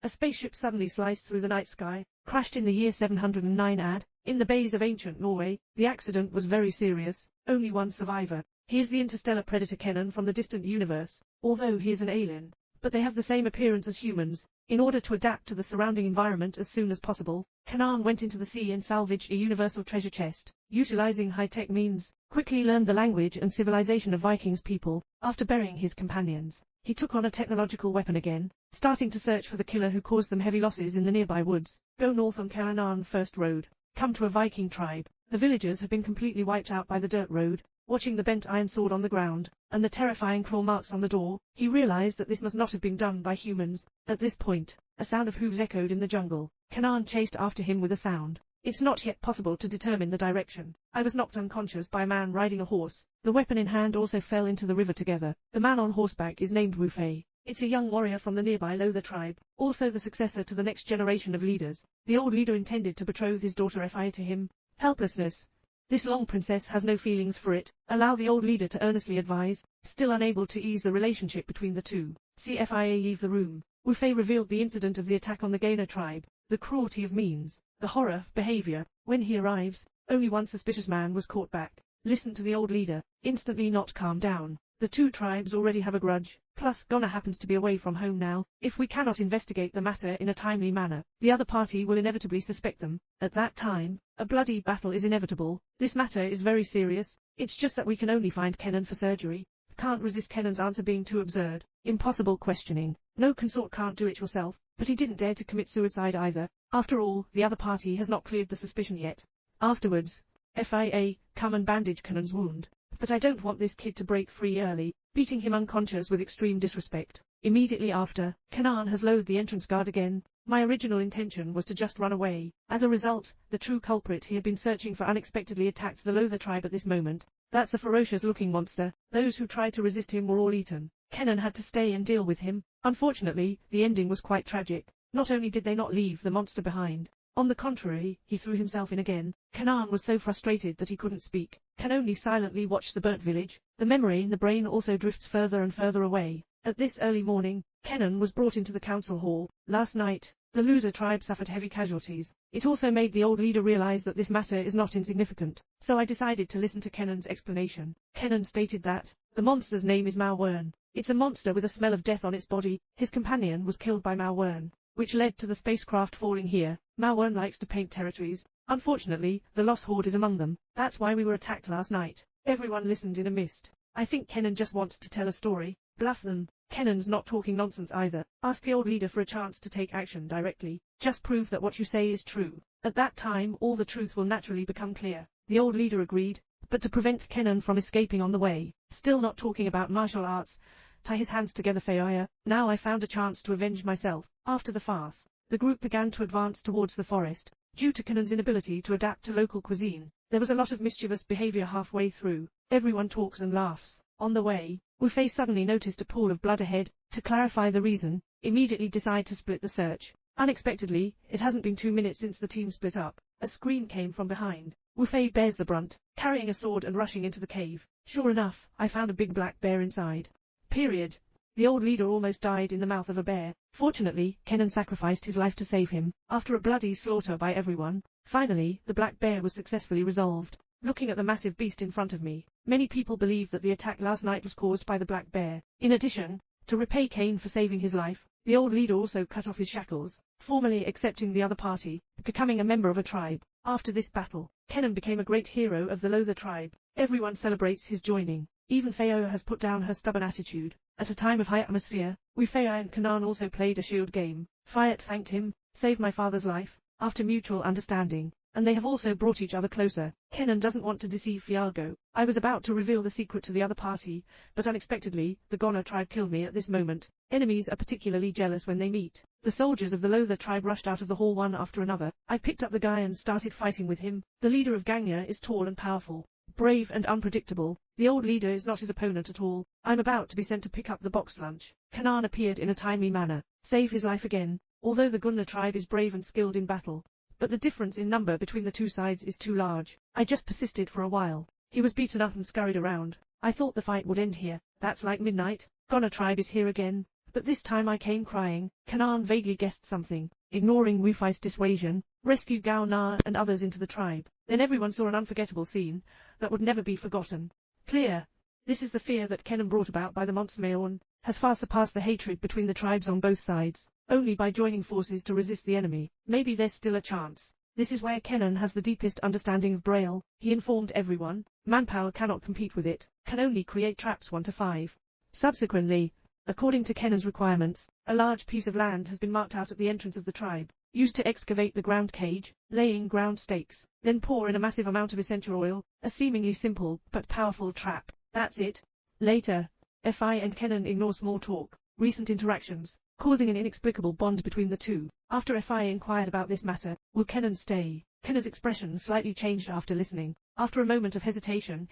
A spaceship suddenly sliced through the night sky, crashed in the year 709 AD, in the bays of ancient Norway. The accident was very serious, only one survivor. He is the interstellar predator Kenan from the distant universe, although he is an alien. But they have the same appearance as humans. In order to adapt to the surrounding environment as soon as possible, Kenan went into the sea and salvaged a universal treasure chest. Utilizing high-tech means, quickly learned the language and civilization of Vikings people. After burying his companions, he took on a technological weapon again, starting to search for the killer who caused them heavy losses in the nearby woods. Go north on Kenan First Road. Come to a Viking tribe. The villagers have been completely wiped out by the dirt road. Watching the bent iron sword on the ground, and the terrifying claw marks on the door, he realized that this must not have been done by humans. At this point, a sound of hooves echoed in the jungle. Kenan chased after him with a sound. It's not yet possible to determine the direction. I was knocked unconscious by a man riding a horse. The weapon in hand also fell into the river together. The man on horseback is named Wu Fei. It's a young warrior from the nearby Lotha tribe, also the successor to the next generation of leaders. The old leader intended to betroth his daughter Fia to him. Helplessness. This long princess has no feelings for it. Allow the old leader to earnestly advise, still unable to ease the relationship between the two. See Fia leave the room. Wu Fei revealed the incident of the attack on the Gainer tribe, the cruelty of means, the horror of behavior. When he arrives, only one suspicious man was caught back. Listen to the old leader, instantly not calm down. The two tribes already have a grudge, plus Gunnar happens to be away from home now. If we cannot investigate the matter in a timely manner, the other party will inevitably suspect them. At that time, a bloody battle is inevitable. This matter is very serious. It's just that we can only find Kenan for surgery. Can't resist Kenan's answer being too absurd. Impossible questioning. No consort can't do it yourself, but he didn't dare to commit suicide either. After all, the other party has not cleared the suspicion yet. Afterwards, Fia, come and bandage Kenan's wound. But I don't want this kid to break free early, beating him unconscious with extreme disrespect. Immediately after, Kenan has lowered the entrance guard again. My original intention was to just run away. As a result, the true culprit he had been searching for unexpectedly attacked the Lotha tribe at this moment. That's a ferocious-looking monster. Those who tried to resist him were all eaten. Kenan had to stay and deal with him. Unfortunately, the ending was quite tragic. Not only did they not leave the monster behind, on the contrary, he threw himself in again. Kenan was so frustrated that he couldn't speak, can only silently watch the burnt village. The memory in the brain also drifts further and further away. At this early morning, Kenan was brought into the council hall. Last night, the loser tribe suffered heavy casualties. It also made the old leader realize that this matter is not insignificant, so I decided to listen to Kenan's explanation. Kenan stated that the monster's name is Malwern. It's a monster with a smell of death on its body. His companion was killed by Malwern, which led to the spacecraft falling here. Malwern likes to paint territories. Unfortunately, the Lost Horde is among them. That's why we were attacked last night. Everyone listened in a mist. I think Kenan just wants to tell a story. Bluff them. Kenan's not talking nonsense either. Ask the old leader for a chance to take action directly. Just prove that what you say is true. At that time, all the truth will naturally become clear. The old leader agreed, but to prevent Kenan from escaping on the way, still not talking about martial arts, tie his hands together, Fia. Now I found a chance to avenge myself. After the farce, the group began to advance towards the forest. Due to Kenan's inability to adapt to local cuisine, there was a lot of mischievous behavior halfway through. Everyone talks and laughs. On the way, Wu Fei suddenly noticed a pool of blood ahead. To clarify the reason, immediately decide to split the search. Unexpectedly, it hasn't been 2 minutes since the team split up. A scream came from behind. Wu Fei bears the brunt, carrying a sword and rushing into the cave. Sure enough, I found a big black bear inside. Period. The old leader almost died in the mouth of a bear. Fortunately, Kenan sacrificed his life to save him. After a bloody slaughter by everyone, finally, the black bear was successfully resolved. Looking at the massive beast in front of me, many people believe that the attack last night was caused by the black bear. In addition, to repay Kane for saving his life, the old leader also cut off his shackles, formally accepting the other party, becoming a member of a tribe. After this battle, Kenan became a great hero of the Lotha tribe. Everyone celebrates his joining. Even Fia has put down her stubborn attitude. At a time of high atmosphere, Fia and Kenan also played a shield game. Fia thanked him, saved my father's life, after mutual understanding, and they have also brought each other closer. Kenan doesn't want to deceive Fialgo. I was about to reveal the secret to the other party, but unexpectedly, the Goner tribe killed me at this moment. Enemies are particularly jealous when they meet. The soldiers of the Lotha tribe rushed out of the hall one after another. I picked up the guy and started fighting with him. The leader of Gangya is tall and powerful, brave and unpredictable. The old leader is not his opponent at all. I'm about to be sent to pick up the box lunch. Kenan appeared in a timely manner, save his life again, although the Gunnar tribe is brave and skilled in battle. But the difference in number between the two sides is too large. I just persisted for a while. He was beaten up and scurried around. I thought the fight would end here. That's like midnight. Gunnar tribe is here again. But this time I came crying. Kanan vaguely guessed something. Ignoring Wu-Fei's dissuasion, rescued Gao Na and others into the tribe. Then everyone saw an unforgettable scene that would never be forgotten. Clear. This is the fear that Kenan brought about by the monster Maon, has far surpassed the hatred between the tribes on both sides. Only by joining forces to resist the enemy, maybe there's still a chance. This is where Kenan has the deepest understanding of Braille, he informed everyone. Manpower cannot compete with it, can only create traps 1 to 5. Subsequently, according to Kenan's requirements, a large piece of land has been marked out at the entrance of the tribe, used to excavate the ground cage, laying ground stakes, then pour in a massive amount of essential oil, a seemingly simple but powerful trap. That's it. Later, Fi and Kenan ignore small talk, recent interactions, causing an inexplicable bond between the two. After Fi inquired about this matter, will Kenan stay? Kenan's expression slightly changed after listening. After a moment of hesitation,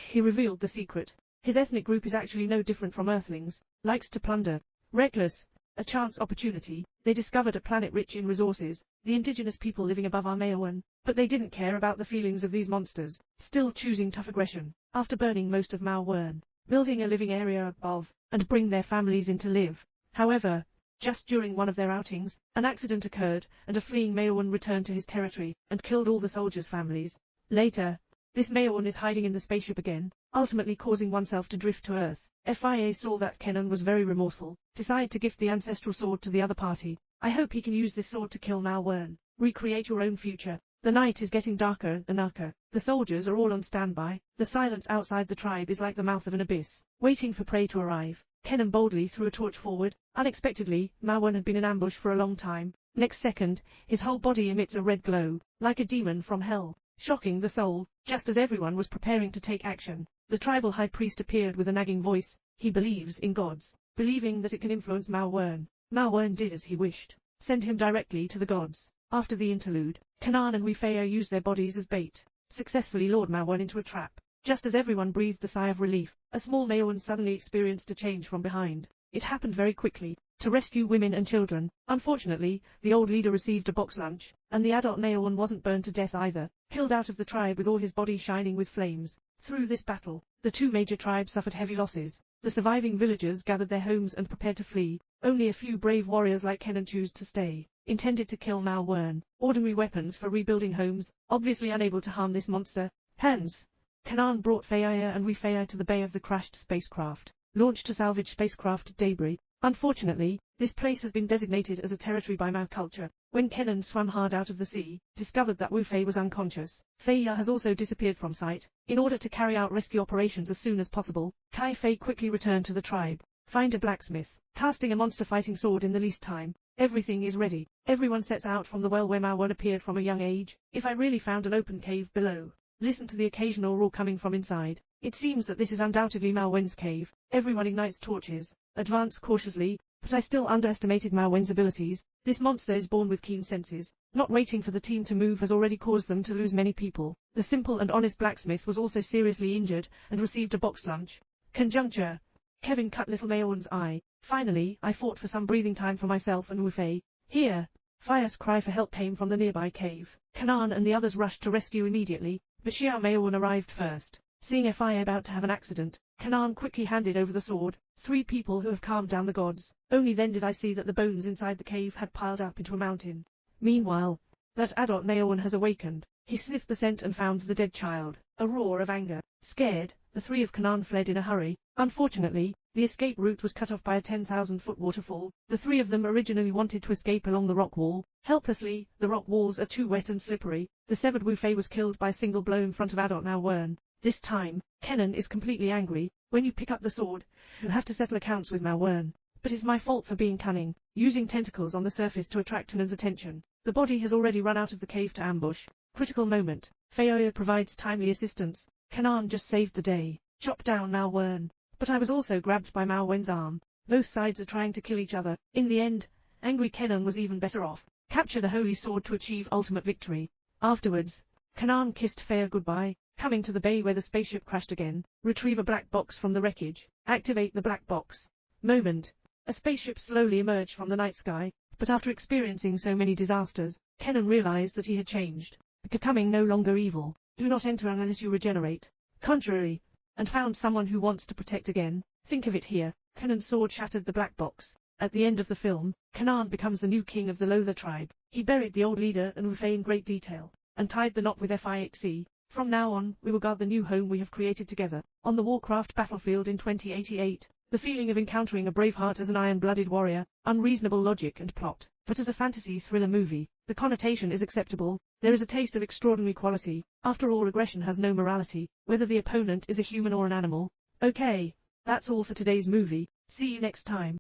he revealed the secret. His ethnic group is actually no different from Earthlings, likes to plunder. Reckless. A chance opportunity, they discovered a planet rich in resources, the indigenous people living above our Maowan, but they didn't care about the feelings of these monsters, still choosing tough aggression. After burning most of Maowan, building a living area above, and bring their families in to live. However, just during one of their outings, an accident occurred, and a fleeing Maowan returned to his territory, and killed all the soldiers' families. Later, this Maowan is hiding in the spaceship again, ultimately causing oneself to drift to Earth. FIA saw that Kenan was very remorseful, decided to gift the ancestral sword to the other party. I hope he can use this sword to kill Malwern. Recreate your own future. The night is getting darker and darker. The soldiers are all on standby. The silence outside the tribe is like the mouth of an abyss, waiting for prey to arrive. Kenan boldly threw a torch forward. Unexpectedly, Malwern had been in ambush for a long time. Next second, his whole body emits a red glow, like a demon from hell, shocking the soul. Just as everyone was preparing to take action, the tribal high priest appeared with a nagging voice. He believes in gods, believing that it can influence Malwern. Malwern did as he wished, send him directly to the gods. After the interlude, Kanan and Wifeo used their bodies as bait, successfully lured Malwern into a trap. Just as everyone breathed a sigh of relief, a small Maowan suddenly experienced a change from behind. It happened very quickly, to rescue women and children. Unfortunately, the old leader received a box lunch, and the adult Maowan wasn't burned to death either, killed out of the tribe with all his body shining with flames. Through this battle, the two major tribes suffered heavy losses. The surviving villagers gathered their homes and prepared to flee. Only a few brave warriors like Kenan chose to stay, intended to kill Malwern. Ordinary weapons for rebuilding homes, obviously unable to harm this monster. Hence, Kanan brought Feyaya and Wifeya to the bay of the crashed spacecraft, launched to salvage spacecraft debris. Unfortunately, this place has been designated as a territory by Mao culture. When Kenan swam hard out of the sea, discovered that Wu Fei was unconscious. Feiya has also disappeared from sight. In order to carry out rescue operations as soon as possible, Kai Fei quickly returned to the tribe. Find a blacksmith, casting a monster-fighting sword in the least time. Everything is ready. Everyone sets out from the well where Mao appeared from a young age. If I really found an open cave below, listen to the occasional roar coming from inside. It seems that this is undoubtedly Malwen's cave. Everyone ignites torches. Advance cautiously, but I still underestimated Malwen's abilities. This monster is born with keen senses. Not waiting for the team to move has already caused them to lose many people. The simple and honest blacksmith was also seriously injured, and received a box lunch. Conjuncture. Kevin cut little Maowen's eye. Finally, I fought for some breathing time for myself and Wu Fei. Here. Fire's cry for help came from the nearby cave. Kanan and the others rushed to rescue immediately, but Xiao Maowen arrived first. Seeing Fi about to have an accident, Kanan quickly handed over the sword. 3 people who have calmed down the gods. Only then did I see that the bones inside the cave had piled up into a mountain. Meanwhile, that adult Maowen has awakened. He sniffed the scent and found the dead child. A roar of anger. Scared, the 3 of Kanan fled in a hurry. Unfortunately, the escape route was cut off by a 10,000-foot waterfall. The 3 of them originally wanted to escape along the rock wall. Helplessly, the rock walls are too wet and slippery. The severed Wu Fei was killed by a single blow in front of adult Malwern. This time, Kenan is completely angry. When you pick up the sword, you have to settle accounts with Malwern. But it's my fault for being cunning, using tentacles on the surface to attract Kenan's attention. The body has already run out of the cave to ambush. Critical moment. Feoya provides timely assistance. Kanan just saved the day. Chop down Malwern. But I was also grabbed by Malwen's arm. Both sides are trying to kill each other. In the end, angry Kenan was even better off. Capture the holy sword to achieve ultimate victory. Afterwards, Kanan kissed Feya goodbye. Coming to the bay where the spaceship crashed again, retrieve a black box from the wreckage. Activate the black box. Moment. A spaceship slowly emerged from the night sky, but after experiencing so many disasters, Kenan realized that he had changed, becoming no longer evil. Do not enter unless you regenerate. Contrary. And found someone who wants to protect again. Think of it here. Kanan's sword shattered the black box. At the end of the film, Kanan becomes the new king of the Lothar tribe. He buried the old leader and Rufe in great detail, and tied the knot with Fixe. From now on, we will guard the new home we have created together. On the Warcraft battlefield in 2088, the feeling of encountering a Braveheart as an iron-blooded warrior, unreasonable logic and plot, but as a fantasy thriller movie, the connotation is acceptable. There is a taste of extraordinary quality. After all, aggression has no morality, whether the opponent is a human or an animal. Okay, that's all for today's movie. See you next time.